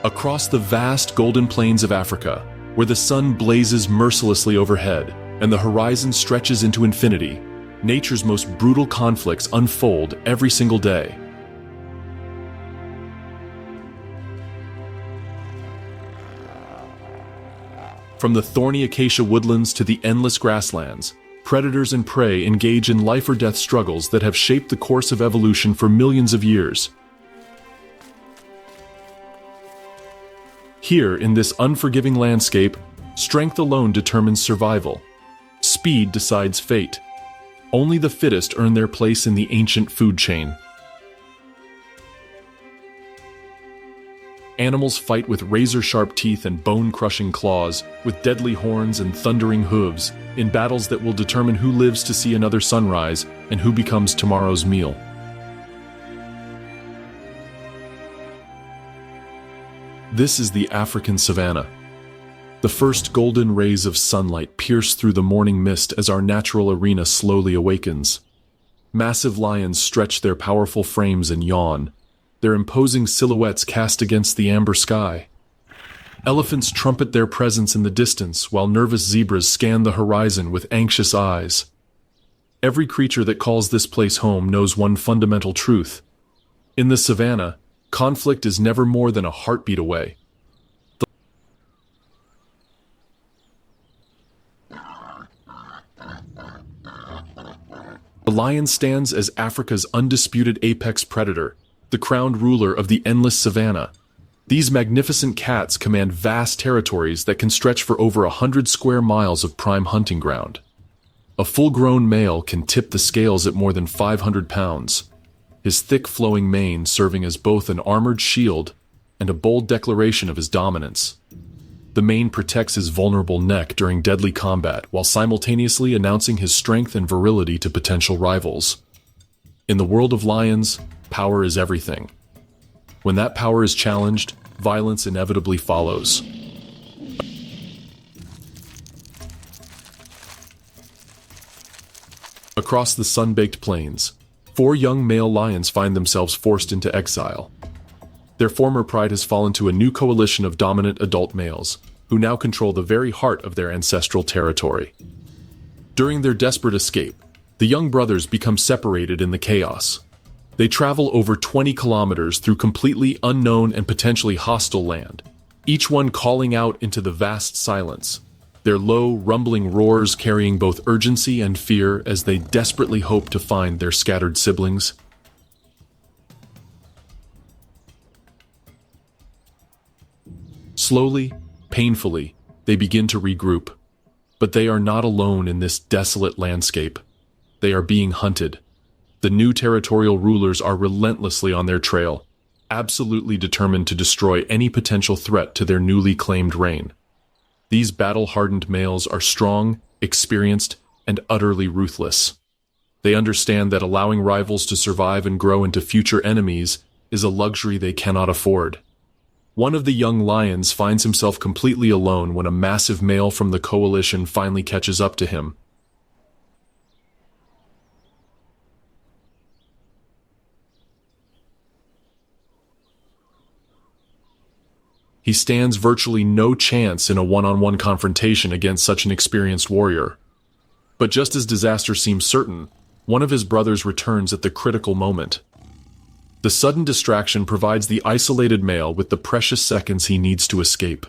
Across the vast golden plains of Africa, where the sun blazes mercilessly overhead and the horizon stretches into infinity, nature's most brutal conflicts unfold every single day. From the thorny acacia woodlands to the endless grasslands, predators and prey engage in life-or-death struggles that have shaped the course of evolution for millions of years. Here, in this unforgiving landscape, strength alone determines survival. Speed decides fate. Only the fittest earn their place in the ancient food chain. Animals fight with razor-sharp teeth and bone-crushing claws, with deadly horns and thundering hooves, in battles that will determine who lives to see another sunrise and who becomes tomorrow's meal. This is the African savanna. The first golden rays of sunlight pierce through the morning mist as our natural arena slowly awakens. Massive lions stretch their powerful frames and yawn, their imposing silhouettes cast against the amber sky. Elephants trumpet their presence in the distance, while nervous zebras scan the horizon with anxious eyes. Every creature that calls this place home knows one fundamental truth. In the savanna, conflict is never more than a heartbeat away. The lion stands as Africa's undisputed apex predator, the crowned ruler of the endless savanna. These magnificent cats command vast territories that can stretch for over 100 square miles of prime hunting ground. A full-grown male can tip the scales at more than 500 pounds, his thick flowing mane serving as both an armored shield and a bold declaration of his dominance. The mane protects his vulnerable neck during deadly combat while simultaneously announcing his strength and virility to potential rivals. In the world of lions, power is everything. When that power is challenged, violence inevitably follows. Across the sun-baked plains, 4 young male lions find themselves forced into exile. Their former pride has fallen to a new coalition of dominant adult males, who now control the very heart of their ancestral territory. During their desperate escape, the young brothers become separated in the chaos. They travel over 20 kilometers through completely unknown and potentially hostile land, each one calling out into the vast silence, their low, rumbling roars carrying both urgency and fear as they desperately hope to find their scattered siblings. Slowly, painfully, they begin to regroup. But they are not alone in this desolate landscape. They are being hunted. The new territorial rulers are relentlessly on their trail, absolutely determined to destroy any potential threat to their newly claimed reign. These battle-hardened males are strong, experienced, and utterly ruthless. They understand that allowing rivals to survive and grow into future enemies is a luxury they cannot afford. One of the young lions finds himself completely alone when a massive male from the coalition finally catches up to him. He stands virtually no chance in a one-on-one confrontation against such an experienced warrior. But just as disaster seems certain, one of his brothers returns at the critical moment. The sudden distraction provides the isolated male with the precious seconds he needs to escape.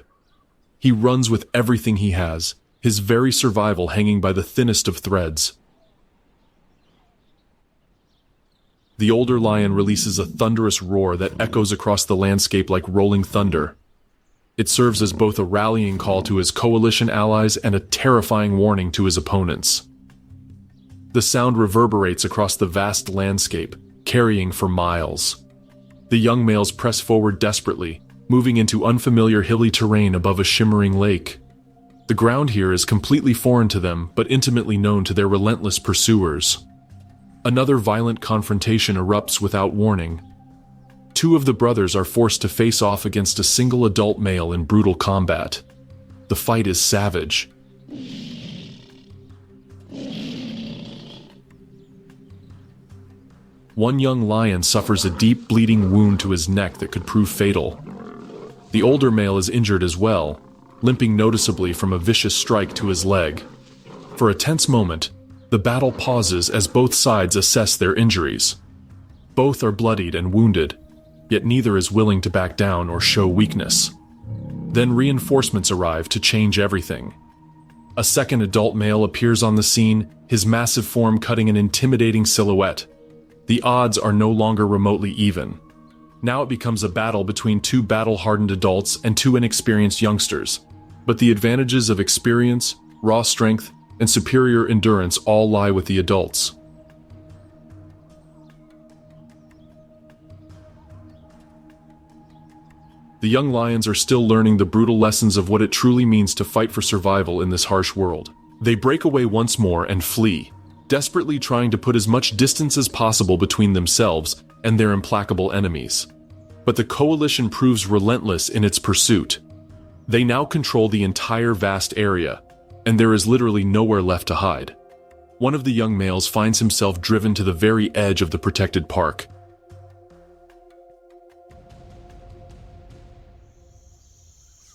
He runs with everything he has, his very survival hanging by the thinnest of threads. The older lion releases a thunderous roar that echoes across the landscape like rolling thunder. It serves as both a rallying call to his coalition allies and a terrifying warning to his opponents. The sound reverberates across the vast landscape, carrying for miles. The young males press forward desperately, moving into unfamiliar hilly terrain above a shimmering lake. The ground here is completely foreign to them, but intimately known to their relentless pursuers. Another violent confrontation erupts without warning. 2 of the brothers are forced to face off against a single adult male in brutal combat. The fight is savage. One young lion suffers a deep bleeding wound to his neck that could prove fatal. The older male is injured as well, limping noticeably from a vicious strike to his leg. For a tense moment, the battle pauses as both sides assess their injuries. Both are bloodied and wounded, yet neither is willing to back down or show weakness. Then reinforcements arrive to change everything. A second adult male appears on the scene, his massive form cutting an intimidating silhouette. The odds are no longer remotely even. Now it becomes a battle between two battle-hardened adults and two inexperienced youngsters. But the advantages of experience, raw strength, and superior endurance all lie with the adults. The young lions are still learning the brutal lessons of what it truly means to fight for survival in this harsh world. They break away once more and flee, desperately trying to put as much distance as possible between themselves and their implacable enemies. But the coalition proves relentless in its pursuit. They now control the entire vast area, and there is literally nowhere left to hide. One of the young males finds himself driven to the very edge of the protected park.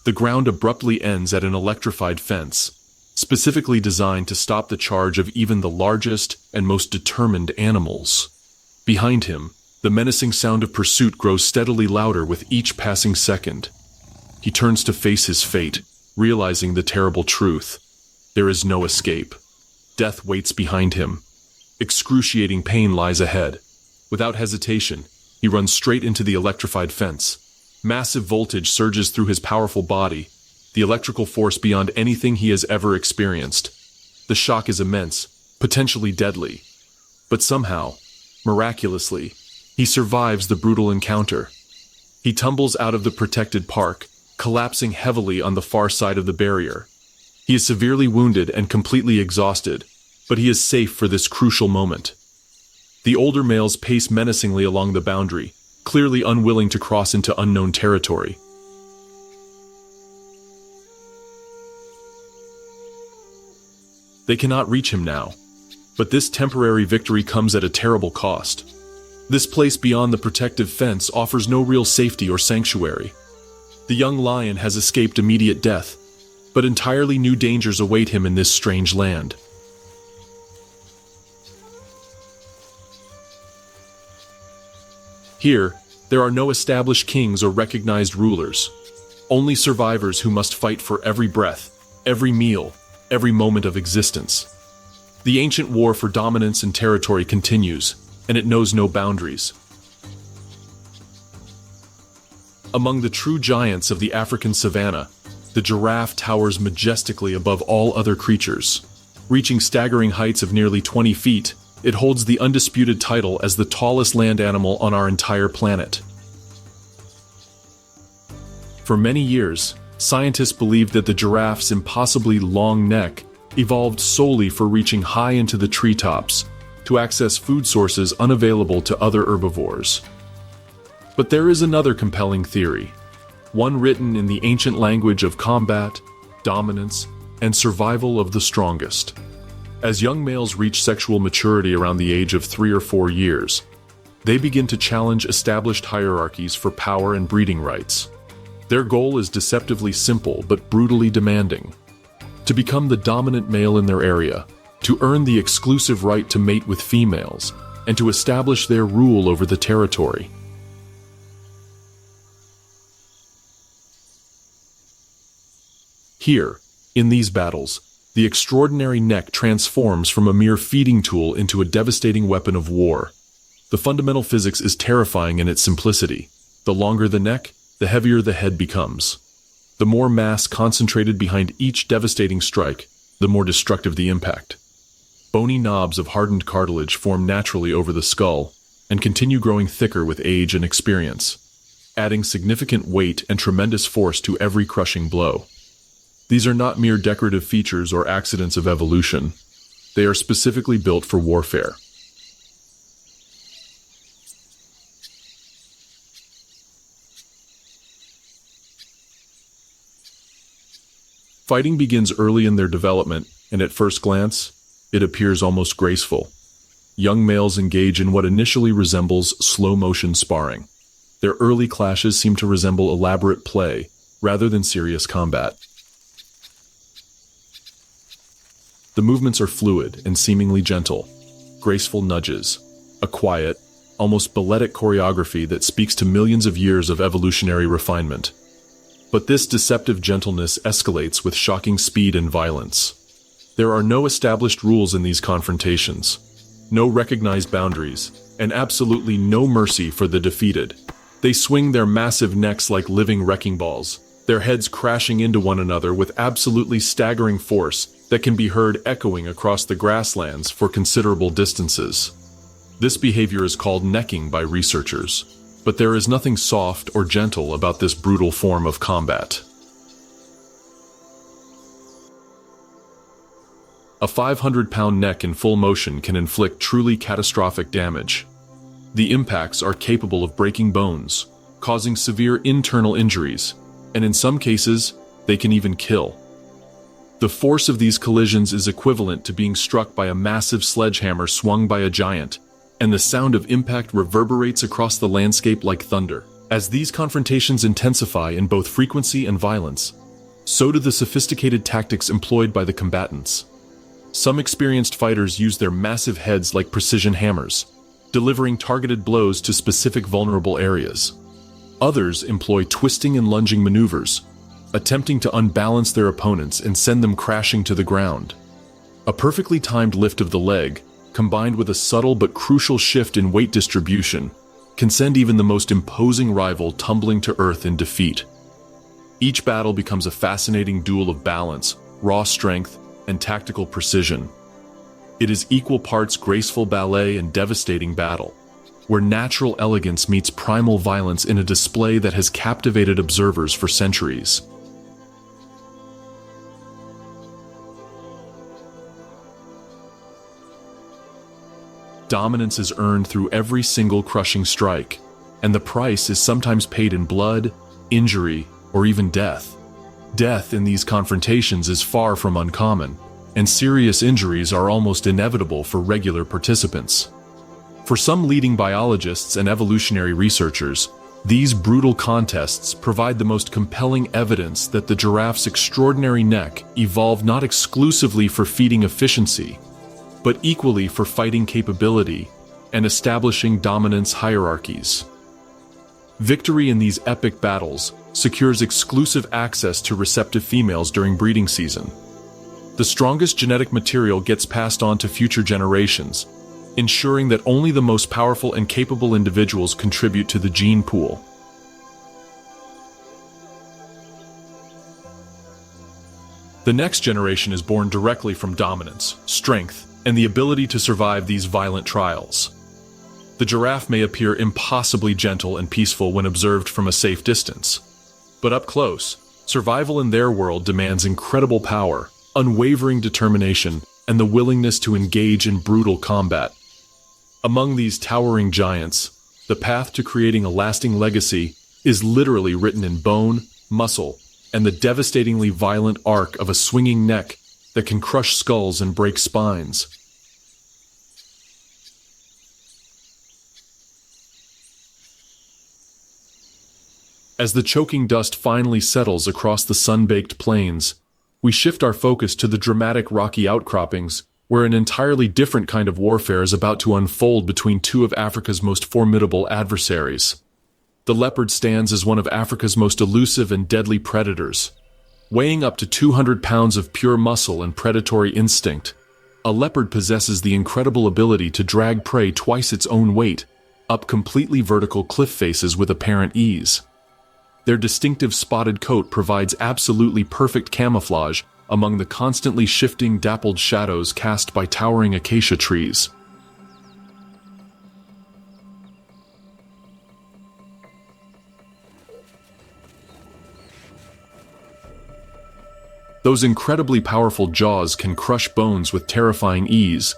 The ground abruptly ends at an electrified fence, specifically designed to stop the charge of even the largest and most determined animals. Behind him, the menacing sound of pursuit grows steadily louder with each passing second. He turns to face his fate, realizing the terrible truth. There is no escape. Death waits behind him. Excruciating pain lies ahead. Without hesitation, he runs straight into the electrified fence. Massive voltage surges through his powerful body, the electrical force beyond anything he has ever experienced. The shock is immense, potentially deadly. But somehow, miraculously, he survives the brutal encounter. He tumbles out of the protected park, collapsing heavily on the far side of the barrier. He is severely wounded and completely exhausted, but he is safe for this crucial moment. The older males pace menacingly along the boundary, clearly unwilling to cross into unknown territory. They cannot reach him now, but this temporary victory comes at a terrible cost. This place beyond the protective fence offers no real safety or sanctuary. The young lion has escaped immediate death, but entirely new dangers await him in this strange land. Here, there are no established kings or recognized rulers, only survivors who must fight for every breath, every meal, every moment of existence. The ancient war for dominance and territory continues, and it knows no boundaries. Among the true giants of the African savanna, the giraffe towers majestically above all other creatures. Reaching staggering heights of nearly 20 feet, it holds the undisputed title as the tallest land animal on our entire planet. For many years, scientists believed that the giraffe's impossibly long neck evolved solely for reaching high into the treetops to access food sources unavailable to other herbivores. But there is another compelling theory, one written in the ancient language of combat, dominance, and survival of the strongest. As young males reach sexual maturity around the age of 3 or 4 years, they begin to challenge established hierarchies for power and breeding rights. Their goal is deceptively simple but brutally demanding: to become the dominant male in their area, to earn the exclusive right to mate with females, and to establish their rule over the territory. Here, in these battles, the extraordinary neck transforms from a mere feeding tool into a devastating weapon of war. The fundamental physics is terrifying in its simplicity. The longer the neck, the heavier the head becomes. The more mass concentrated behind each devastating strike, the more destructive the impact. Bony knobs of hardened cartilage form naturally over the skull and continue growing thicker with age and experience, adding significant weight and tremendous force to every crushing blow. These are not mere decorative features or accidents of evolution. They are specifically built for warfare. Fighting begins early in their development, and at first glance, it appears almost graceful. Young males engage in what initially resembles slow-motion sparring. Their early clashes seem to resemble elaborate play, rather than serious combat. The movements are fluid and seemingly gentle, graceful nudges, a quiet, almost balletic choreography that speaks to millions of years of evolutionary refinement. But this deceptive gentleness escalates with shocking speed and violence. There are no established rules in these confrontations, no recognized boundaries, and absolutely no mercy for the defeated. They swing their massive necks like living wrecking balls, their heads crashing into one another with absolutely staggering force that can be heard echoing across the grasslands for considerable distances. This behavior is called necking by researchers, but there is nothing soft or gentle about this brutal form of combat. A 500-pound neck in full motion can inflict truly catastrophic damage. The impacts are capable of breaking bones, causing severe internal injuries, and in some cases, they can even kill. The force of these collisions is equivalent to being struck by a massive sledgehammer swung by a giant, and the sound of impact reverberates across the landscape like thunder. As these confrontations intensify in both frequency and violence, so do the sophisticated tactics employed by the combatants. Some experienced fighters use their massive heads like precision hammers, delivering targeted blows to specific vulnerable areas. Others employ twisting and lunging maneuvers, attempting to unbalance their opponents and send them crashing to the ground. A perfectly timed lift of the leg, combined with a subtle but crucial shift in weight distribution, can send even the most imposing rival tumbling to earth in defeat. Each battle becomes a fascinating duel of balance, raw strength, and tactical precision. It is equal parts graceful ballet and devastating battle, where natural elegance meets primal violence in a display that has captivated observers for centuries. Dominance is earned through every single crushing strike, and the price is sometimes paid in blood, injury, or even death. Death in these confrontations is far from uncommon, and serious injuries are almost inevitable for regular participants. For some leading biologists and evolutionary researchers, these brutal contests provide the most compelling evidence that the giraffe's extraordinary neck evolved not exclusively for feeding efficiency, but equally for fighting capability and establishing dominance hierarchies. Victory in these epic battles secures exclusive access to receptive females during breeding season. The strongest genetic material gets passed on to future generations, ensuring that only the most powerful and capable individuals contribute to the gene pool. The next generation is born directly from dominance, strength, and the ability to survive these violent trials. The giraffe may appear impossibly gentle and peaceful when observed from a safe distance, but up close, survival in their world demands incredible power, unwavering determination, and the willingness to engage in brutal combat. Among these towering giants, the path to creating a lasting legacy is literally written in bone, muscle, and the devastatingly violent arc of a swinging neck that can crush skulls and break spines. As the choking dust finally settles across the sun-baked plains, we shift our focus to the dramatic rocky outcroppings, where an entirely different kind of warfare is about to unfold between two of Africa's most formidable adversaries. The leopard stands as one of Africa's most elusive and deadly predators. Weighing up to 200 pounds of pure muscle and predatory instinct, a leopard possesses the incredible ability to drag prey twice its own weight up completely vertical cliff faces with apparent ease. Their distinctive spotted coat provides absolutely perfect camouflage among the constantly shifting dappled shadows cast by towering acacia trees. Those incredibly powerful jaws can crush bones with terrifying ease,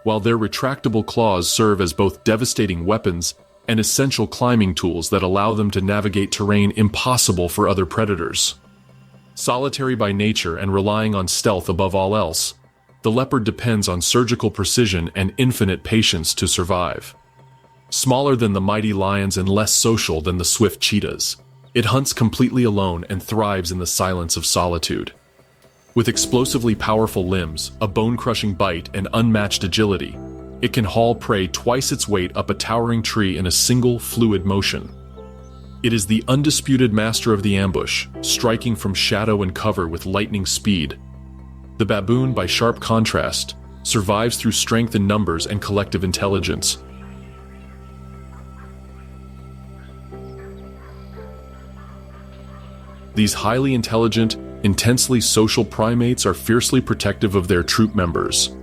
while their retractable claws serve as both devastating weapons and essential climbing tools that allow them to navigate terrain impossible for other predators. Solitary by nature and relying on stealth above all else, the leopard depends on surgical precision and infinite patience to survive. Smaller than the mighty lions and less social than the swift cheetahs, it hunts completely alone and thrives in the silence of solitude. With explosively powerful limbs, a bone-crushing bite, and unmatched agility, it can haul prey twice its weight up a towering tree in a single, fluid motion. It is the undisputed master of the ambush, striking from shadow and cover with lightning speed. The baboon, by sharp contrast, survives through strength in numbers and collective intelligence. These highly intelligent, intensely social primates are fiercely protective of their troop members.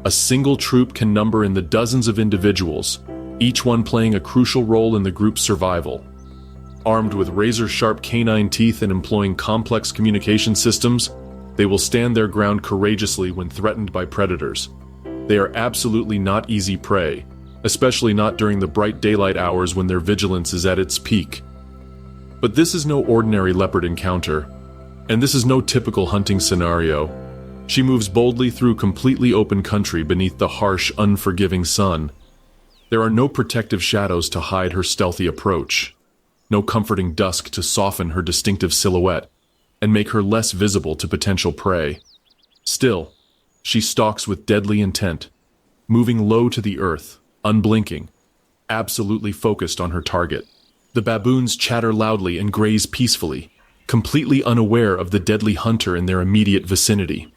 A single troop can number in the dozens of individuals, each one playing a crucial role in the group's survival. Armed with razor-sharp canine teeth and employing complex communication systems, they will stand their ground courageously when threatened by predators. They are absolutely not easy prey, especially not during the bright daylight hours when their vigilance is at its peak. But this is no ordinary leopard encounter, and this is no typical hunting scenario. She moves boldly through completely open country beneath the harsh, unforgiving sun. There are no protective shadows to hide her stealthy approach, no comforting dusk to soften her distinctive silhouette and make her less visible to potential prey. Still, she stalks with deadly intent, moving low to the earth, unblinking, absolutely focused on her target. The baboons chatter loudly and graze peacefully, completely unaware of the deadly hunter in their immediate vicinity.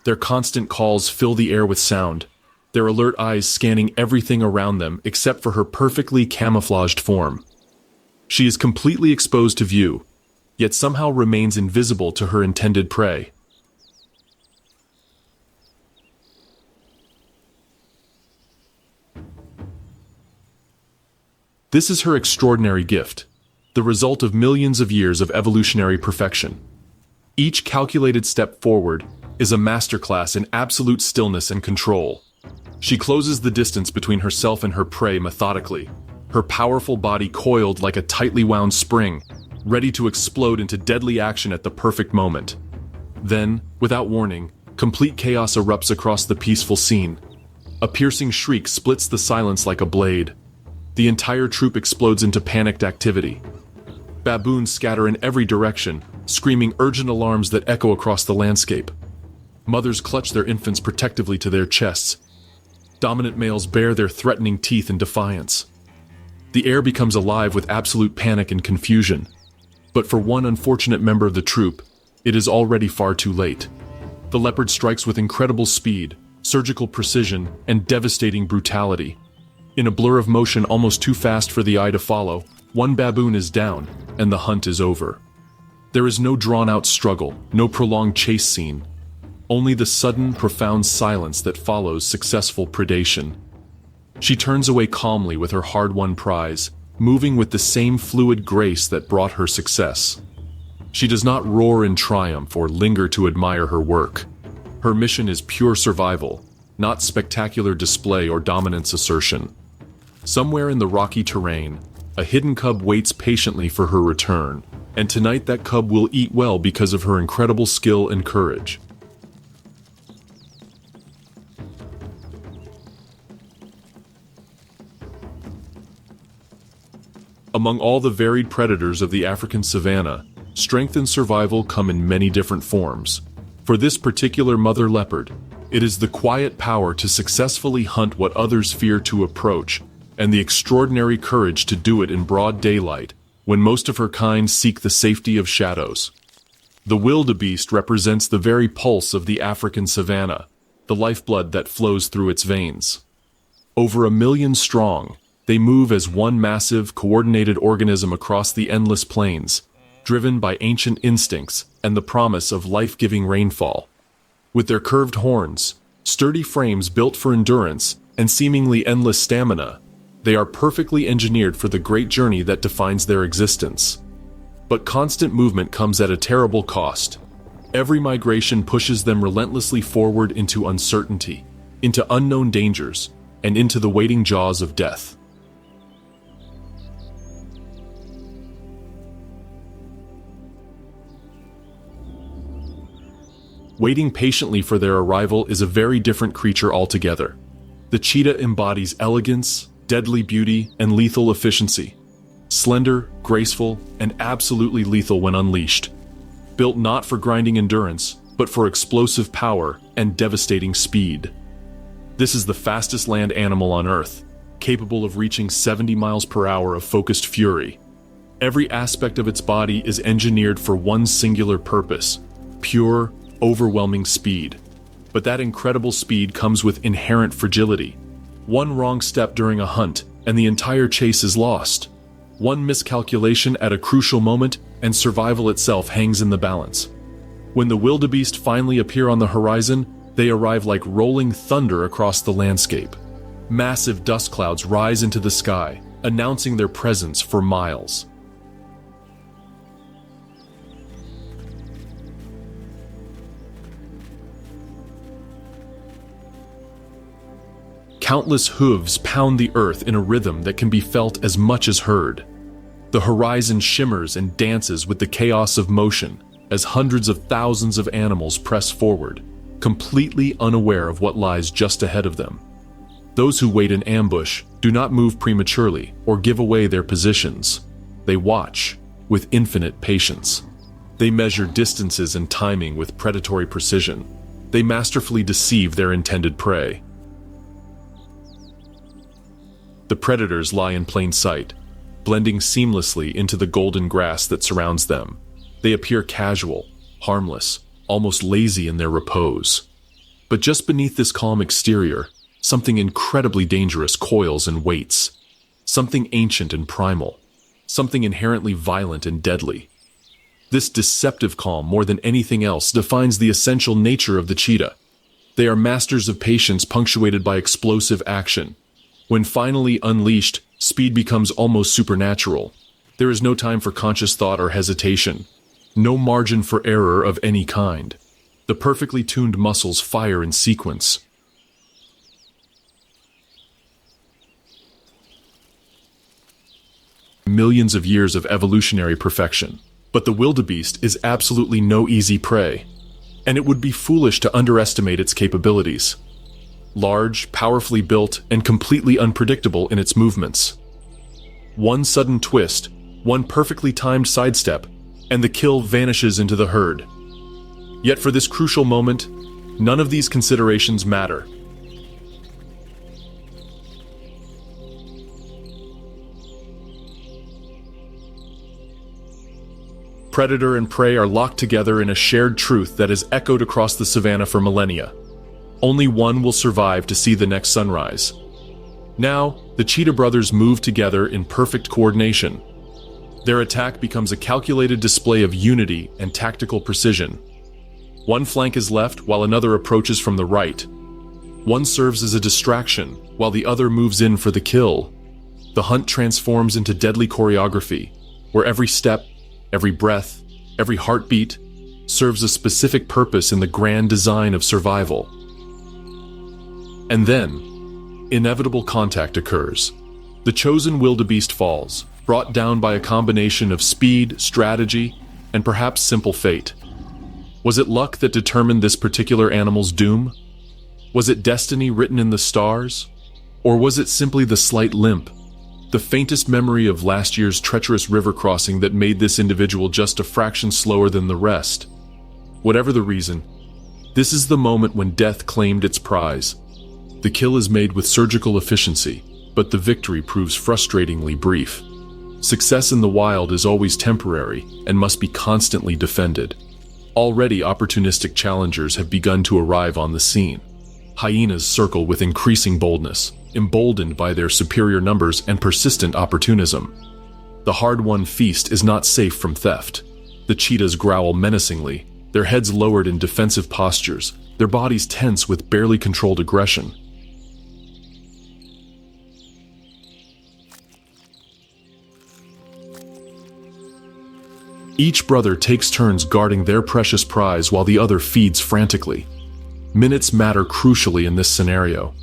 Their constant calls fill the air with sound, their alert eyes scanning everything around them except for her perfectly camouflaged form. She is completely exposed to view, yet somehow remains invisible to her intended prey. This is her extraordinary gift, the result of millions of years of evolutionary perfection. Each calculated step forward is a masterclass in absolute stillness and control. She closes the distance between herself and her prey methodically, her powerful body coiled like a tightly wound spring, ready to explode into deadly action at the perfect moment. Then, without warning, complete chaos erupts across the peaceful scene. A piercing shriek splits the silence like a blade. The entire troop explodes into panicked activity. Baboons scatter in every direction, screaming urgent alarms that echo across the landscape. Mothers clutch their infants protectively to their chests. Dominant males bare their threatening teeth in defiance. The air becomes alive with absolute panic and confusion. But for one unfortunate member of the troop, it is already far too late. The leopard strikes with incredible speed, surgical precision, and devastating brutality. In a blur of motion almost too fast for the eye to follow, one baboon is down, and the hunt is over. There is no drawn-out struggle, no prolonged chase scene. Only the sudden, profound silence that follows successful predation. She turns away calmly with her hard-won prize, moving with the same fluid grace that brought her success. She does not roar in triumph or linger to admire her work. Her mission is pure survival, not spectacular display or dominance assertion. Somewhere in the rocky terrain, a hidden cub waits patiently for her return, and tonight that cub will eat well because of her incredible skill and courage. Among all the varied predators of the African savanna, strength and survival come in many different forms. For this particular mother leopard, it is the quiet power to successfully hunt what others fear to approach, and the extraordinary courage to do it in broad daylight, when most of her kind seek the safety of shadows. The wildebeest represents the very pulse of the African savanna, the lifeblood that flows through its veins. Over 1 million strong, they move as one massive, coordinated organism across the endless plains, driven by ancient instincts and the promise of life-giving rainfall. With their curved horns, sturdy frames built for endurance, and seemingly endless stamina, they are perfectly engineered for the great journey that defines their existence. But constant movement comes at a terrible cost. Every migration pushes them relentlessly forward into uncertainty, into unknown dangers, and into the waiting jaws of death. Waiting patiently for their arrival is a very different creature altogether. The cheetah embodies elegance, deadly beauty, and lethal efficiency. Slender, graceful, and absolutely lethal when unleashed. Built not for grinding endurance, but for explosive power and devastating speed. This is the fastest land animal on Earth, capable of reaching 70 miles per hour of focused fury. Every aspect of its body is engineered for one singular purpose: pure, overwhelming speed. But that incredible speed comes with inherent fragility. One wrong step during a hunt, and the entire chase is lost. One miscalculation at a crucial moment, and survival itself hangs in the balance. When the wildebeest finally appear on the horizon, they arrive like rolling thunder across the landscape. Massive dust clouds rise into the sky, announcing their presence for miles. Countless hooves pound the earth in a rhythm that can be felt as much as heard. The horizon shimmers and dances with the chaos of motion as hundreds of thousands of animals press forward, completely unaware of what lies just ahead of them. Those who wait in ambush do not move prematurely or give away their positions. They watch with infinite patience. They measure distances and timing with predatory precision. They masterfully deceive their intended prey. The predators lie in plain sight, blending seamlessly into the golden grass that surrounds them. They appear casual, harmless, almost lazy in their repose. But just beneath this calm exterior, something incredibly dangerous coils and waits. Something ancient and primal. Something inherently violent and deadly. This deceptive calm, more than anything else, defines the essential nature of the cheetah. They are masters of patience punctuated by explosive action. When finally unleashed, speed becomes almost supernatural. There is no time for conscious thought or hesitation. No margin for error of any kind. The perfectly tuned muscles fire in sequence. Millions of years of evolutionary perfection. But the wildebeest is absolutely no easy prey, and it would be foolish to underestimate its capabilities. Large, powerfully built, and completely unpredictable in its movements. One sudden twist, one perfectly timed sidestep, and the kill vanishes into the herd. Yet for this crucial moment, none of these considerations matter. Predator and prey are locked together in a shared truth that has echoed across the savannah for millennia. Only one will survive to see the next sunrise. Now, the cheetah brothers move together in perfect coordination. Their attack becomes a calculated display of unity and tactical precision. One flank is left while another approaches from the right. One serves as a distraction while the other moves in for the kill. The hunt transforms into deadly choreography, where every step, every breath, every heartbeat serves a specific purpose in the grand design of survival. And then, inevitable contact occurs. The chosen wildebeest falls, brought down by a combination of speed, strategy, and perhaps simple fate. Was it luck that determined this particular animal's doom? Was it destiny written in the stars? Or was it simply the slight limp, the faintest memory of last year's treacherous river crossing that made this individual just a fraction slower than the rest? Whatever the reason, this is the moment when death claimed its prize. The kill is made with surgical efficiency, but the victory proves frustratingly brief. Success in the wild is always temporary and must be constantly defended. Already opportunistic challengers have begun to arrive on the scene. Hyenas circle with increasing boldness, emboldened by their superior numbers and persistent opportunism. The hard-won feast is not safe from theft. The cheetahs growl menacingly, their heads lowered in defensive postures, their bodies tense with barely controlled aggression. Each brother takes turns guarding their precious prize while the other feeds frantically. Minutes matter crucially in this scenario.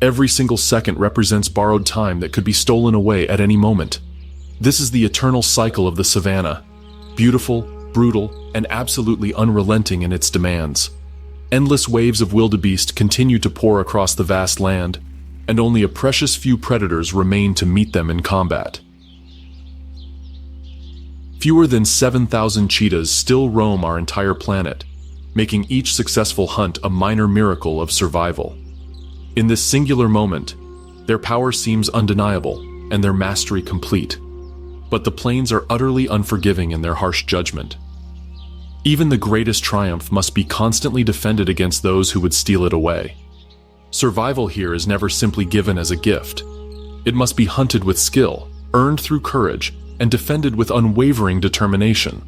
Every single second represents borrowed time that could be stolen away at any moment. This is the eternal cycle of the savannah. Beautiful, brutal, and absolutely unrelenting in its demands. Endless waves of wildebeest continue to pour across the vast land, and only a precious few predators remain to meet them in combat. Fewer than 7,000 cheetahs still roam our entire planet, making each successful hunt a minor miracle of survival. In this singular moment, their power seems undeniable and their mastery complete. But the plains are utterly unforgiving in their harsh judgment. Even the greatest triumph must be constantly defended against those who would steal it away. Survival here is never simply given as a gift. It must be hunted with skill, earned through courage, and defended with unwavering determination.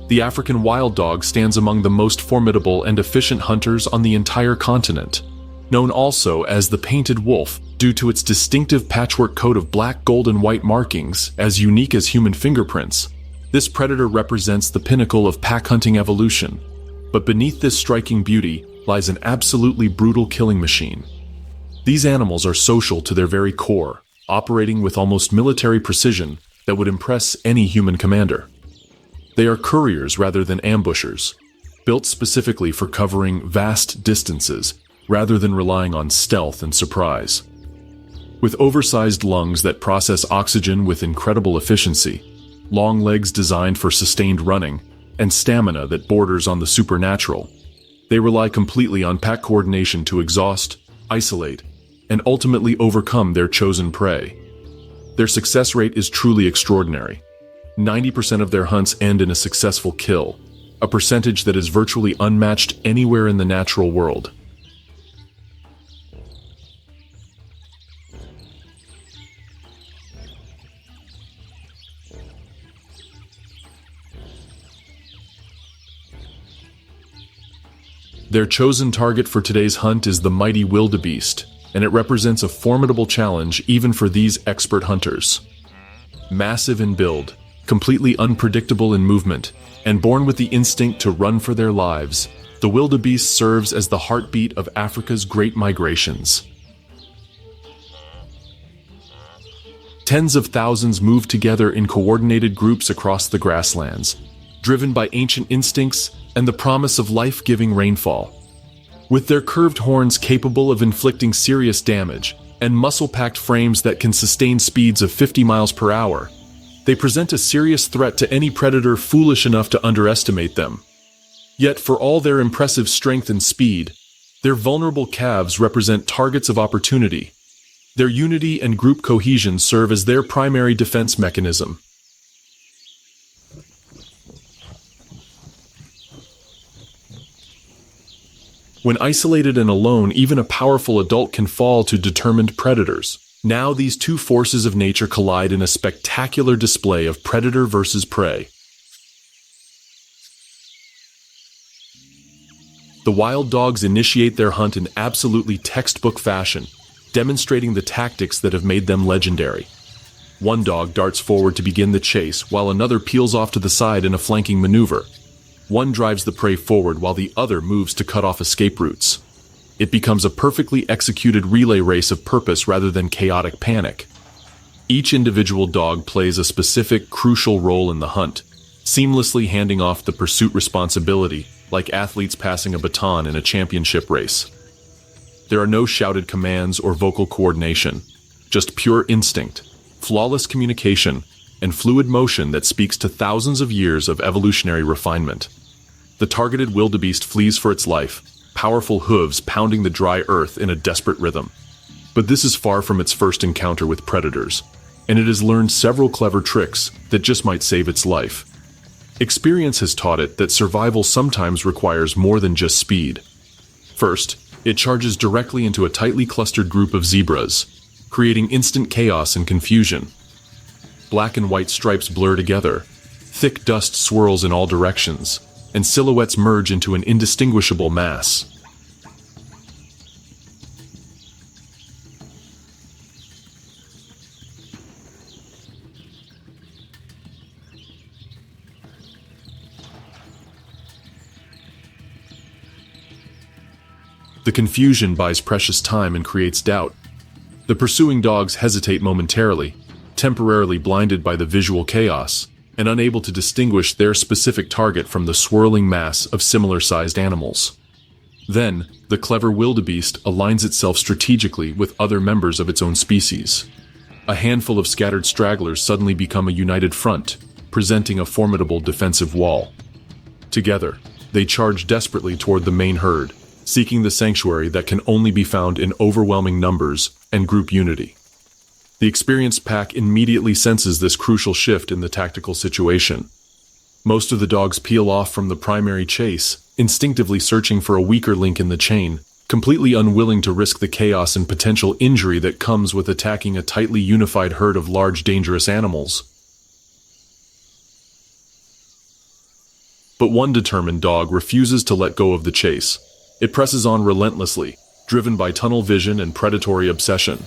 The African wild dog stands among the most formidable and efficient hunters on the entire continent. Known also as the painted wolf due to its distinctive patchwork coat of black, gold, and white markings as unique as human fingerprints, this predator represents the pinnacle of pack hunting evolution. But beneath this striking beauty lies an absolutely brutal killing machine. These animals are social to their very core, operating with almost military precision that would impress any human commander. They are couriers rather than ambushers, built specifically for covering vast distances rather than relying on stealth and surprise. With oversized lungs that process oxygen with incredible efficiency, long legs designed for sustained running, and stamina that borders on the supernatural, they rely completely on pack coordination to exhaust, isolate, and ultimately overcome their chosen prey. Their success rate is truly extraordinary. 90% of their hunts end in a successful kill, a percentage that is virtually unmatched anywhere in the natural world. Their chosen target for today's hunt is the mighty wildebeest, and it represents a formidable challenge even for these expert hunters. Massive in build, completely unpredictable in movement, and born with the instinct to run for their lives, the wildebeest serves as the heartbeat of Africa's great migrations. Tens of thousands move together in coordinated groups across the grasslands, driven by ancient instincts and the promise of life-giving rainfall. With their curved horns capable of inflicting serious damage and muscle-packed frames that can sustain speeds of 50 miles per hour, they present a serious threat to any predator foolish enough to underestimate them. Yet for all their impressive strength and speed, their vulnerable calves represent targets of opportunity. Their unity and group cohesion serve as their primary defense mechanism. When isolated and alone, even a powerful adult can fall to determined predators. Now these two forces of nature collide in a spectacular display of predator versus prey. The wild dogs initiate their hunt in absolutely textbook fashion, demonstrating the tactics that have made them legendary. One dog darts forward to begin the chase, while another peels off to the side in a flanking maneuver. One drives the prey forward while the other moves to cut off escape routes. It becomes a perfectly executed relay race of purpose rather than chaotic panic. Each individual dog plays a specific, crucial role in the hunt, seamlessly handing off the pursuit responsibility like athletes passing a baton in a championship race. There are no shouted commands or vocal coordination, just pure instinct, flawless communication, and fluid motion that speaks to thousands of years of evolutionary refinement. The targeted wildebeest flees for its life, powerful hooves pounding the dry earth in a desperate rhythm. But this is far from its first encounter with predators, and it has learned several clever tricks that just might save its life. Experience has taught it that survival sometimes requires more than just speed. First, it charges directly into a tightly clustered group of zebras, creating instant chaos and confusion. Black and white stripes blur together, thick dust swirls in all directions, and silhouettes merge into an indistinguishable mass. The confusion buys precious time and creates doubt. The pursuing dogs hesitate momentarily, temporarily blinded by the visual chaos, and unable to distinguish their specific target from the swirling mass of similar-sized animals. Then, the clever wildebeest aligns itself strategically with other members of its own species. A handful of scattered stragglers suddenly become a united front, presenting a formidable defensive wall. Together, they charge desperately toward the main herd, seeking the sanctuary that can only be found in overwhelming numbers and group unity. The experienced pack immediately senses this crucial shift in the tactical situation. Most of the dogs peel off from the primary chase, instinctively searching for a weaker link in the chain, completely unwilling to risk the chaos and potential injury that comes with attacking a tightly unified herd of large, dangerous animals. But one determined dog refuses to let go of the chase. It presses on relentlessly, driven by tunnel vision and predatory obsession.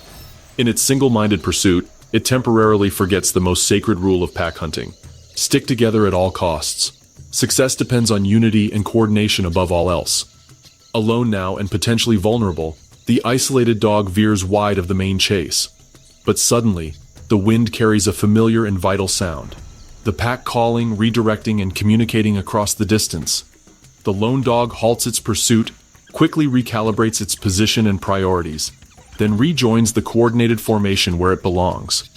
In its single-minded pursuit, it temporarily forgets the most sacred rule of pack hunting: stick together at all costs. Success depends on unity and coordination above all else. Alone now and potentially vulnerable, the isolated dog veers wide of the main chase. But suddenly, the wind carries a familiar and vital sound. The pack calling, redirecting, and communicating across the distance. The lone dog halts its pursuit, quickly recalibrates its position and priorities, then rejoins the coordinated formation where it belongs.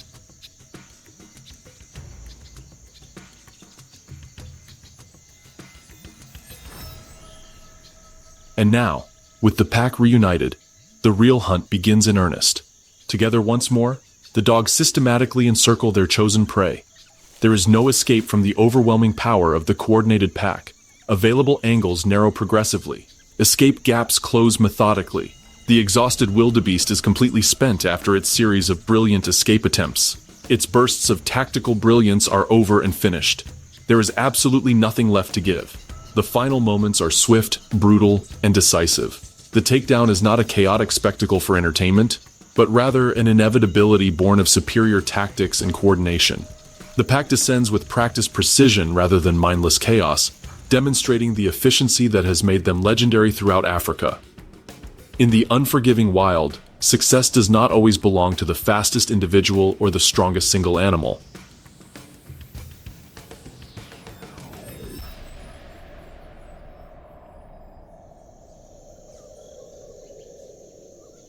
And now, with the pack reunited, the real hunt begins in earnest. Together once more, the dogs systematically encircle their chosen prey. There is no escape from the overwhelming power of the coordinated pack. Available angles narrow progressively. Escape gaps close methodically. The exhausted wildebeest is completely spent after its series of brilliant escape attempts. Its bursts of tactical brilliance are over and finished. There is absolutely nothing left to give. The final moments are swift, brutal, and decisive. The takedown is not a chaotic spectacle for entertainment, but rather an inevitability born of superior tactics and coordination. The pack descends with practiced precision rather than mindless chaos, demonstrating the efficiency that has made them legendary throughout Africa. In the unforgiving wild, success does not always belong to the fastest individual or the strongest single animal.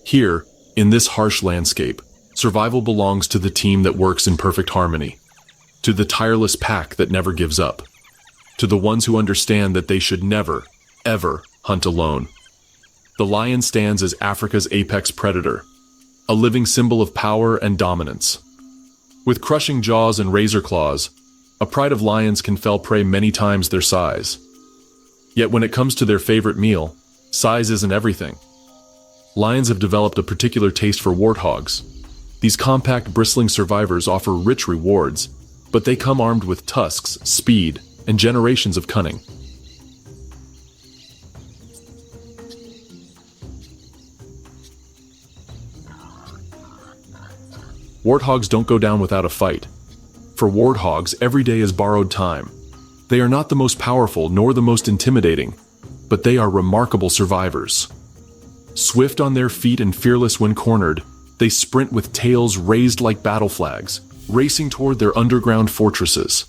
Here, in this harsh landscape, survival belongs to the team that works in perfect harmony, to the tireless pack that never gives up, to the ones who understand that they should never, ever hunt alone. The lion stands as Africa's apex predator, a living symbol of power and dominance. With crushing jaws and razor claws, a pride of lions can fell prey many times their size. Yet when it comes to their favorite meal, size isn't everything. Lions have developed a particular taste for warthogs. These compact, bristling survivors offer rich rewards, but they come armed with tusks, speed, and generations of cunning. Warthogs don't go down without a fight. For warthogs, every day is borrowed time. They are not the most powerful nor the most intimidating, but they are remarkable survivors. Swift on their feet and fearless when cornered, they sprint with tails raised like battle flags, racing toward their underground fortresses.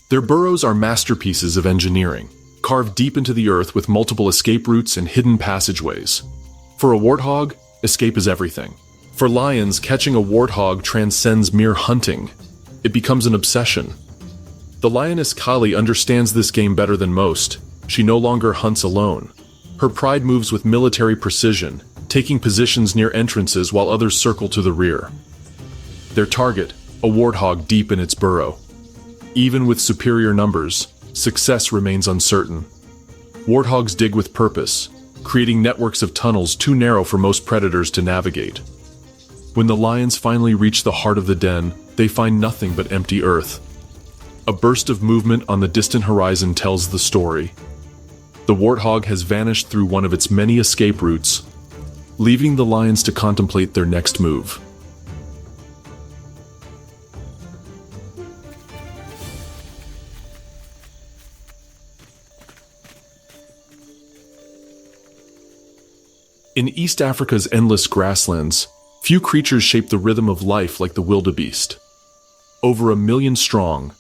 Their burrows are masterpieces of engineering, carved deep into the earth with multiple escape routes and hidden passageways. For a warthog, escape is everything. For lions, catching a warthog transcends mere hunting. It becomes an obsession. The lioness Kali understands this game better than most. She no longer hunts alone. Her pride moves with military precision, taking positions near entrances while others circle to the rear. Their target, a warthog deep in its burrow. Even with superior numbers, success remains uncertain. Warthogs dig with purpose, creating networks of tunnels too narrow for most predators to navigate. When the lions finally reach the heart of the den, they find nothing but empty earth. A burst of movement on the distant horizon tells the story. The warthog has vanished through one of its many escape routes, leaving the lions to contemplate their next move. In East Africa's endless grasslands, few creatures shape the rhythm of life like the wildebeest. Over 1 million strong,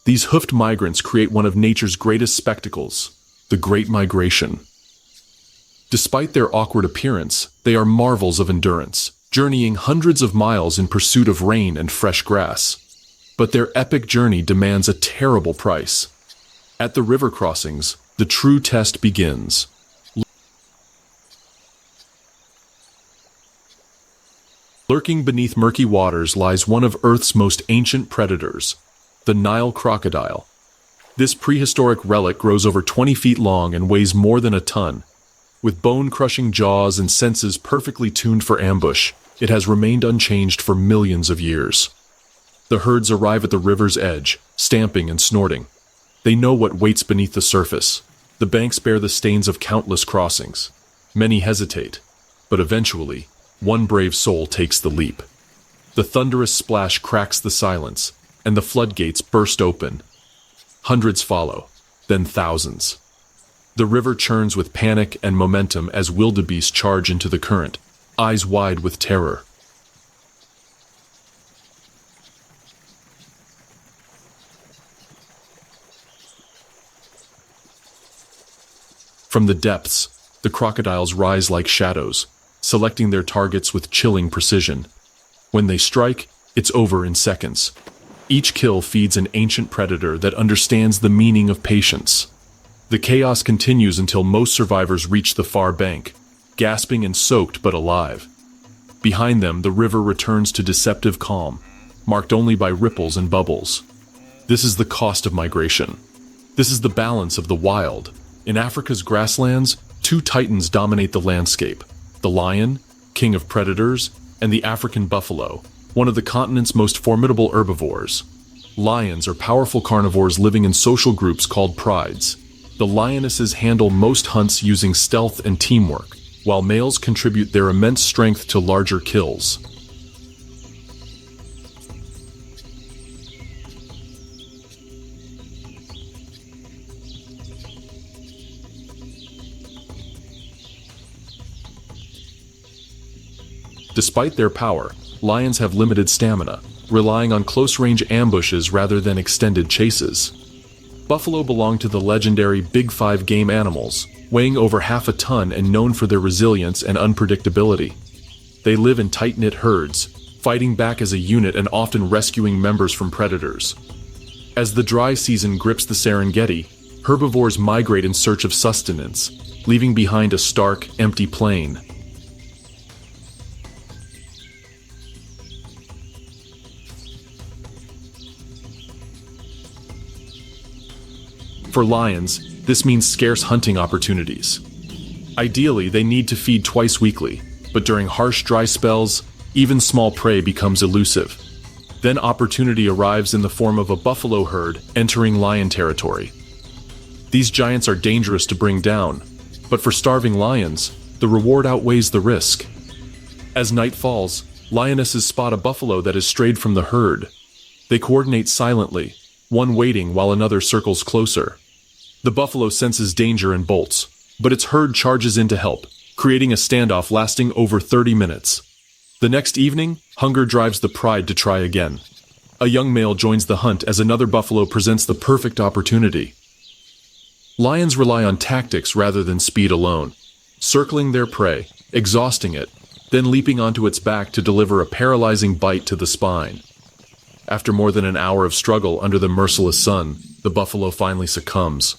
These hoofed migrants create one of nature's greatest spectacles, the Great Migration. Despite their awkward appearance, they are marvels of endurance, journeying hundreds of miles in pursuit of rain and fresh grass. But their epic journey demands a terrible price. At the river crossings, the true test begins. Lurking beneath murky waters lies one of Earth's most ancient predators, the Nile crocodile. This prehistoric relic grows over 20 feet long and weighs more than a ton. With bone-crushing jaws and senses perfectly tuned for ambush, it has remained unchanged for millions of years. The herds arrive at the river's edge, stamping and snorting. They know what waits beneath the surface. The banks bear the stains of countless crossings. Many hesitate, but eventually, one brave soul takes the leap. The thunderous splash cracks the silence, and the floodgates burst open. Hundreds follow, then thousands. The river churns with panic and momentum as wildebeest charge into the current, eyes wide with terror. From the depths, the crocodiles rise like shadows, selecting their targets with chilling precision. When they strike, it's over in seconds. Each kill feeds an ancient predator that understands the meaning of patience. The chaos continues until most survivors reach the far bank, gasping and soaked but alive. Behind them, the river returns to deceptive calm, marked only by ripples and bubbles. This is the cost of migration. This is the balance of the wild. In Africa's grasslands, two titans dominate the landscape: the lion, king of predators, and the African buffalo, one of the continent's most formidable herbivores. Lions are powerful carnivores living in social groups called prides. The lionesses handle most hunts using stealth and teamwork, while males contribute their immense strength to larger kills. Despite their power, lions have limited stamina, relying on close-range ambushes rather than extended chases. Buffalo belong to the legendary Big Five game animals, weighing over half a ton and known for their resilience and unpredictability. They live in tight-knit herds, fighting back as a unit and often rescuing members from predators. As the dry season grips the Serengeti, herbivores migrate in search of sustenance, leaving behind a stark, empty plain. For lions, this means scarce hunting opportunities. Ideally, they need to feed twice weekly, but during harsh dry spells, even small prey becomes elusive. Then opportunity arrives in the form of a buffalo herd entering lion territory. These giants are dangerous to bring down, but for starving lions, the reward outweighs the risk. As night falls, lionesses spot a buffalo that has strayed from the herd. They coordinate silently, one waiting while another circles closer. The buffalo senses danger and bolts, but its herd charges in to help, creating a standoff lasting over 30 minutes. The next evening, hunger drives the pride to try again. A young male joins the hunt as another buffalo presents the perfect opportunity. Lions rely on tactics rather than speed alone, circling their prey, exhausting it, then leaping onto its back to deliver a paralyzing bite to the spine. After more than an hour of struggle under the merciless sun, the buffalo finally succumbs.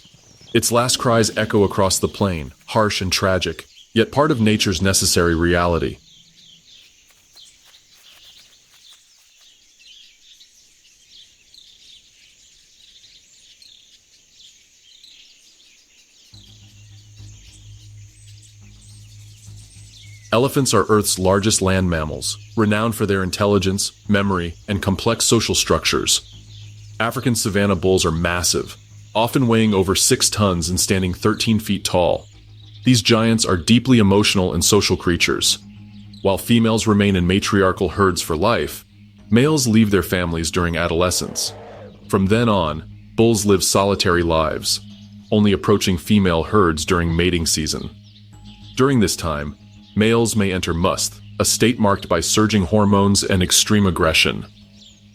Its last cries echo across the plain, harsh and tragic, yet part of nature's necessary reality. Elephants are Earth's largest land mammals, renowned for their intelligence, memory, and complex social structures. African savanna bulls are massive, often weighing over 6 tons and standing 13 feet tall. These giants are deeply emotional and social creatures. While females remain in matriarchal herds for life, males leave their families during adolescence. From then on, bulls live solitary lives, only approaching female herds during mating season. During this time, males may enter musth, a state marked by surging hormones and extreme aggression.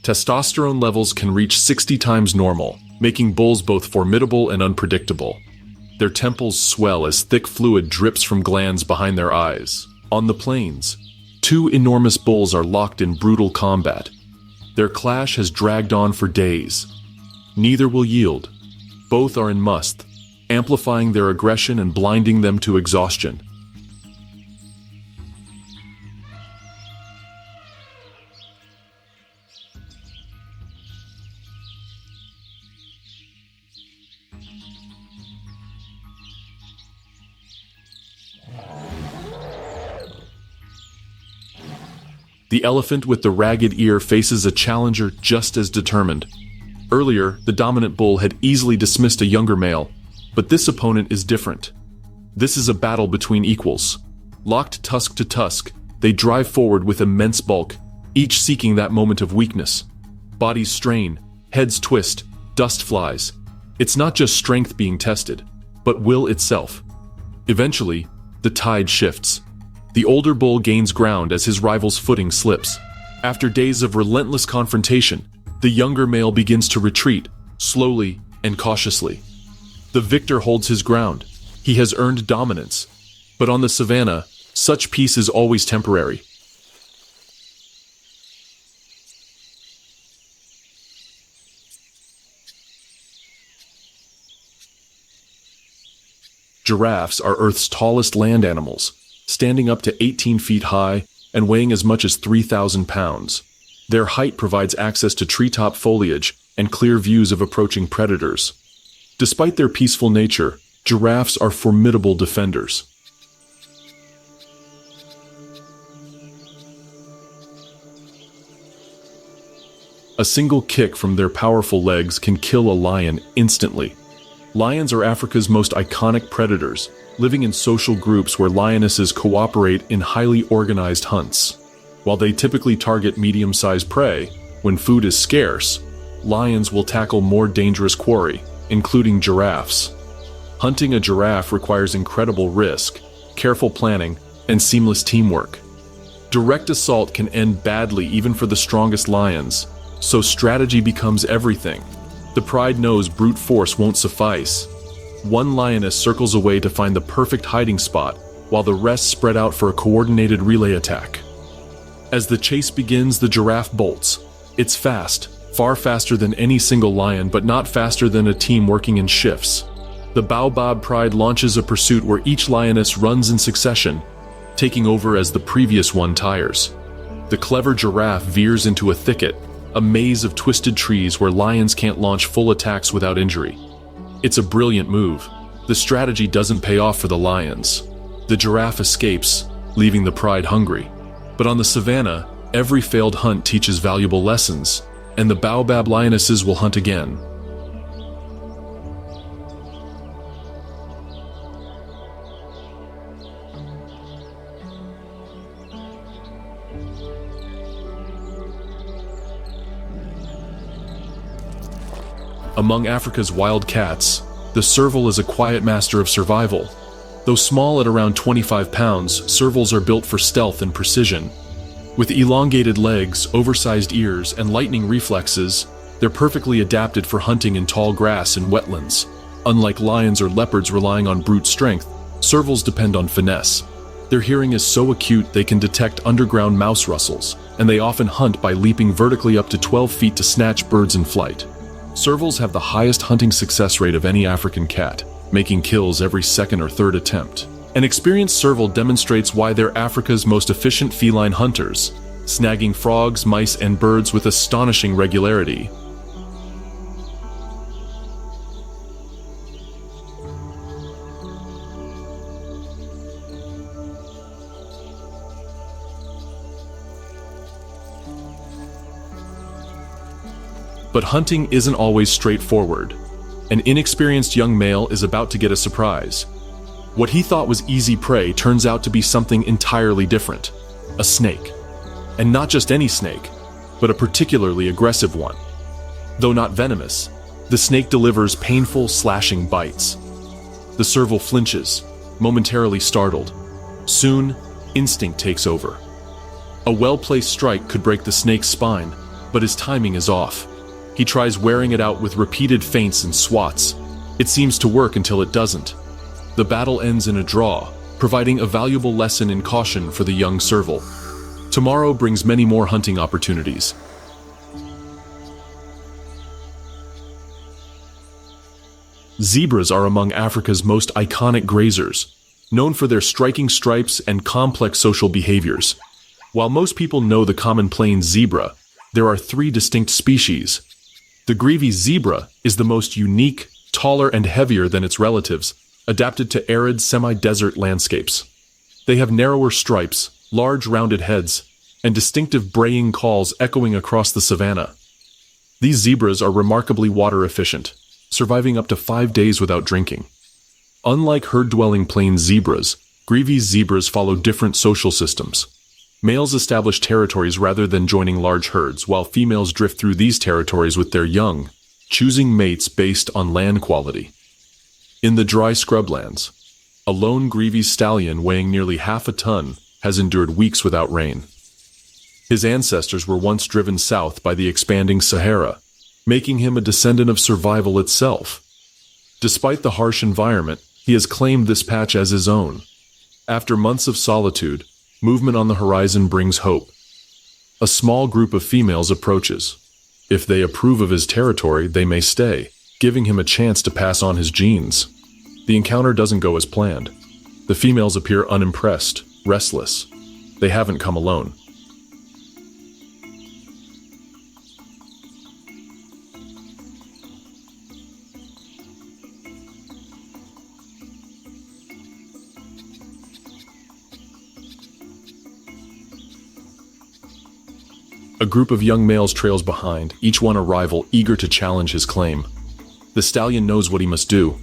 Testosterone levels can reach 60 times normal, making bulls both formidable and unpredictable. Their temples swell as thick fluid drips from glands behind their eyes. On the plains, two enormous bulls are locked in brutal combat. Their clash has dragged on for days. Neither will yield. Both are in must, amplifying their aggression and blinding them to exhaustion. The elephant with the ragged ear faces a challenger just as determined. Earlier, the dominant bull had easily dismissed a younger male, but this opponent is different. This is a battle between equals. Locked tusk to tusk, they drive forward with immense bulk, each seeking that moment of weakness. Bodies strain, heads twist, dust flies. It's not just strength being tested, but will itself. Eventually, the tide shifts. The older bull gains ground as his rival's footing slips. After days of relentless confrontation, the younger male begins to retreat, slowly and cautiously. The victor holds his ground. He has earned dominance. But on the savannah, such peace is always temporary. Giraffes are Earth's tallest land animals, standing up to 18 feet high and weighing as much as 3,000 pounds. Their height provides access to treetop foliage and clear views of approaching predators. Despite their peaceful nature, giraffes are formidable defenders. A single kick from their powerful legs can kill a lion instantly. Lions are Africa's most iconic predators, living in social groups where lionesses cooperate in highly organized hunts. While they typically target medium-sized prey, when food is scarce, lions will tackle more dangerous quarry, including giraffes. Hunting a giraffe requires incredible risk, careful planning, and seamless teamwork. Direct assault can end badly even for the strongest lions, so strategy becomes everything. The pride knows brute force won't suffice. One lioness circles away to find the perfect hiding spot, while the rest spread out for a coordinated relay attack. As the chase begins, the giraffe bolts. It's fast, far faster than any single lion, but not faster than a team working in shifts. The baobab pride launches a pursuit where each lioness runs in succession, taking over as the previous one tires. The clever giraffe veers into a thicket, a maze of twisted trees where lions can't launch full attacks without injury. It's a brilliant move. The strategy doesn't pay off for the lions. The giraffe escapes, leaving the pride hungry. But on the savannah, every failed hunt teaches valuable lessons, and the baobab lionesses will hunt again. Among Africa's wild cats, the serval is a quiet master of survival. Though small at around 25 pounds, servals are built for stealth and precision. With elongated legs, oversized ears, and lightning reflexes, they're perfectly adapted for hunting in tall grass and wetlands. Unlike lions or leopards relying on brute strength, servals depend on finesse. Their hearing is so acute they can detect underground mouse rustles, and they often hunt by leaping vertically up to 12 feet to snatch birds in flight. Servals have the highest hunting success rate of any African cat, making kills every second or third attempt. An experienced serval demonstrates why they're Africa's most efficient feline hunters, snagging frogs, mice, and birds with astonishing regularity. But hunting isn't always straightforward. An inexperienced young male is about to get a surprise. What he thought was easy prey turns out to be something entirely different: a snake. And not just any snake, but a particularly aggressive one. Though not venomous, the snake delivers painful, slashing bites. The serval flinches, momentarily startled. Soon, instinct takes over. A well-placed strike could break the snake's spine, but his timing is off. He tries wearing it out with repeated feints and swats. It seems to work until it doesn't. The battle ends in a draw, providing a valuable lesson in caution for the young serval. Tomorrow brings many more hunting opportunities. Zebras are among Africa's most iconic grazers, known for their striking stripes and complex social behaviors. While most people know the common plain zebra, there are 3 distinct species. The grevy's zebra is the most unique, taller and heavier than its relatives, adapted to arid semi-desert landscapes. They have narrower stripes, large rounded heads, and distinctive braying calls echoing across the savanna. These zebras are remarkably water efficient, surviving up to 5 days without drinking. Unlike herd-dwelling plain zebras, grevy's zebras follow different social systems. Males establish territories rather than joining large herds, while females drift through these territories with their young, choosing mates based on land quality. In the dry scrublands, a lone grevy's stallion weighing nearly half a ton has endured weeks without rain. His ancestors were once driven south by the expanding Sahara, making him a descendant of survival itself. Despite the harsh environment, he has claimed this patch as his own. After months of solitude, movement on the horizon brings hope. A small group of females approaches. If they approve of his territory, they may stay, giving him a chance to pass on his genes. The encounter doesn't go as planned. The females appear unimpressed, restless. They haven't come alone. A group of young males trails behind, each one a rival eager to challenge his claim. The stallion knows what he must do.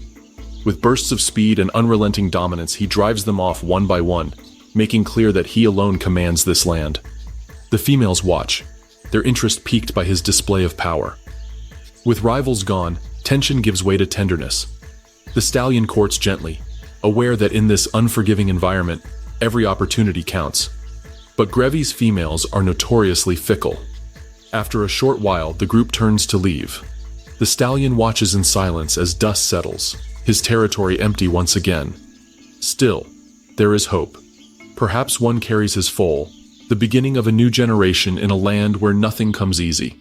With bursts of speed and unrelenting dominance, he drives them off one by one, making clear that he alone commands this land. The females watch, their interest piqued by his display of power. With rivals gone, tension gives way to tenderness. The stallion courts gently, aware that in this unforgiving environment, every opportunity counts. But grevy's females are notoriously fickle. After a short while, the group turns to leave. The stallion watches in silence as dust settles, his territory empty once again. Still, there is hope. Perhaps one carries his foal, the beginning of a new generation in a land where nothing comes easy.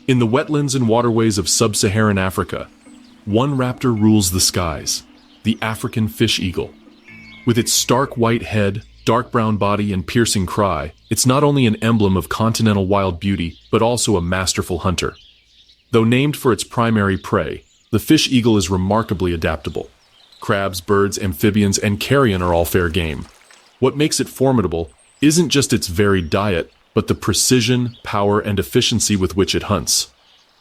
In the wetlands and waterways of sub-Saharan Africa, one raptor rules the skies, the African fish eagle. With its stark white head, dark brown body, and piercing cry, it's not only an emblem of continental wild beauty, but also a masterful hunter. Though named for its primary prey, the fish eagle is remarkably adaptable. Crabs, birds, amphibians, and carrion are all fair game. What makes it formidable isn't just its varied diet, but the precision, power, and efficiency with which it hunts.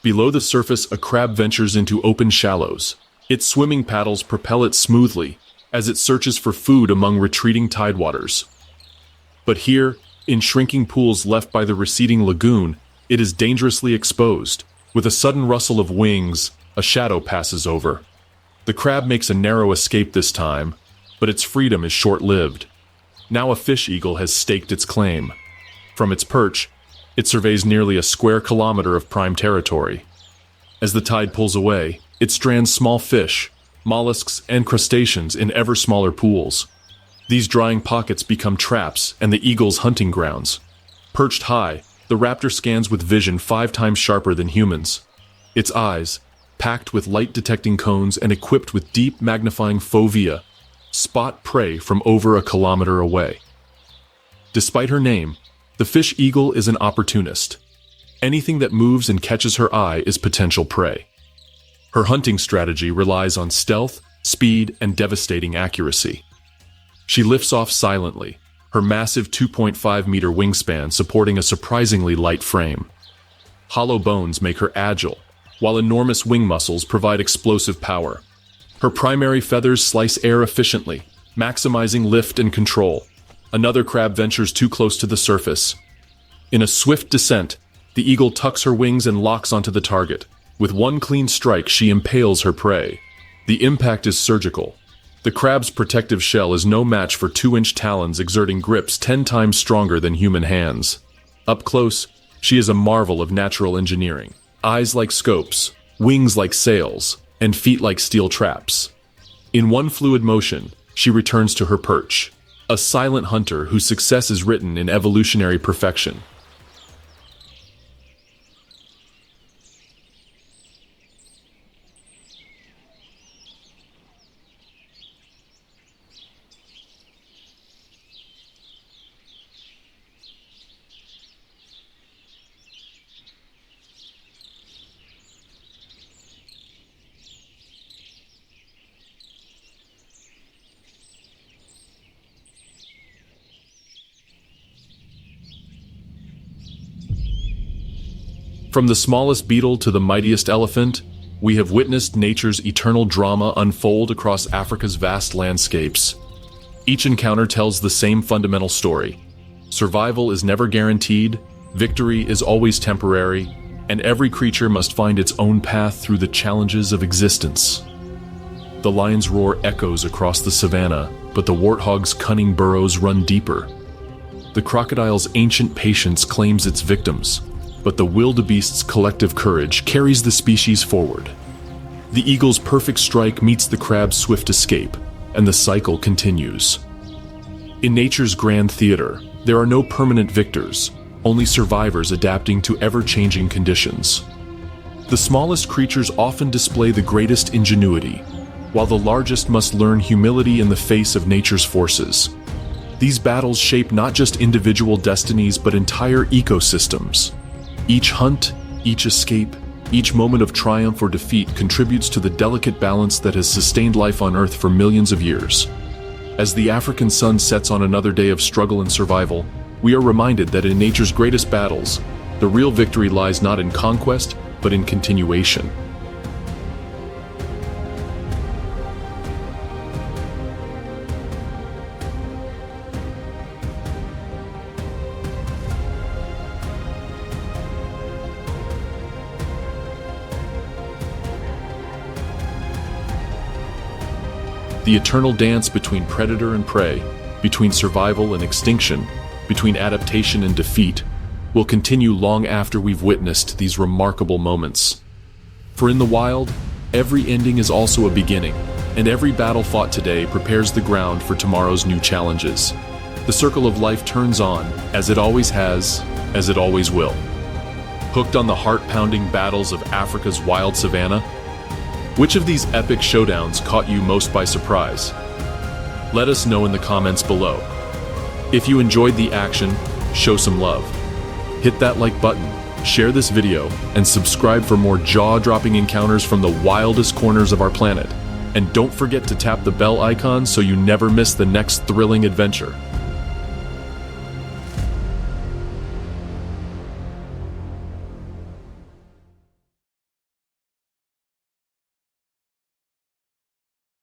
Below the surface, a crab ventures into open shallows. Its swimming paddles propel it smoothly as it searches for food among retreating tidewaters. But here, in shrinking pools left by the receding lagoon, it is dangerously exposed. With a sudden rustle of wings, a shadow passes over. The crab makes a narrow escape this time, but its freedom is short-lived. Now a fish eagle has staked its claim. From its perch, it surveys nearly a square kilometer of prime territory. As the tide pulls away, it strands small fish, mollusks, and crustaceans in ever smaller pools. These drying pockets become traps and the eagle's hunting grounds. Perched high, the raptor scans with vision 5 times sharper than humans. Its eyes, packed with light-detecting cones and equipped with deep magnifying fovea, spot prey from over a kilometer away. Despite her name, the fish eagle is an opportunist. Anything that moves and catches her eye is potential prey. Her hunting strategy relies on stealth, speed, and devastating accuracy. She lifts off silently, her massive 2.5-meter wingspan supporting a surprisingly light frame. Hollow bones make her agile, while enormous wing muscles provide explosive power. Her primary feathers slice air efficiently, maximizing lift and control. Another crab ventures too close to the surface. In a swift descent, the eagle tucks her wings and locks onto the target. With one clean strike, she impales her prey. The impact is surgical, The crab's protective shell is no match for 2-inch talons exerting grips 10 times stronger than human hands. Up close, she is a marvel of natural engineering. Eyes like scopes, wings like sails, and feet like steel traps. In one fluid motion, she returns to her perch, a silent hunter whose success is written in evolutionary perfection. From the smallest beetle to the mightiest elephant, we have witnessed nature's eternal drama unfold across Africa's vast landscapes. Each encounter tells the same fundamental story. Survival is never guaranteed, victory is always temporary, and every creature must find its own path through the challenges of existence. The lion's roar echoes across the savannah, but the warthog's cunning burrows run deeper. The crocodile's ancient patience claims its victims, but the wildebeest's collective courage carries the species forward. The eagle's perfect strike meets the crab's swift escape, and the cycle continues. In nature's grand theater, there are no permanent victors, only survivors adapting to ever-changing conditions. The smallest creatures often display the greatest ingenuity, while the largest must learn humility in the face of nature's forces. These battles shape not just individual destinies but entire ecosystems. Each hunt, each escape, each moment of triumph or defeat contributes to the delicate balance that has sustained life on Earth for millions of years. As the African sun sets on another day of struggle and survival, we are reminded that in nature's greatest battles, the real victory lies not in conquest, but in continuation. The eternal dance between predator and prey, between survival and extinction, between adaptation and defeat, will continue long after we've witnessed these remarkable moments. For in the wild, every ending is also a beginning, and every battle fought today prepares the ground for tomorrow's new challenges. The circle of life turns on, as it always has, as it always will. Hooked on the heart-pounding battles of Africa's wild savanna? Which of these epic showdowns caught you most by surprise? Let us know in the comments below. If you enjoyed the action, show some love. Hit that like button, share this video, and subscribe for more jaw-dropping encounters from the wildest corners of our planet. And don't forget to tap the bell icon so you never miss the next thrilling adventure.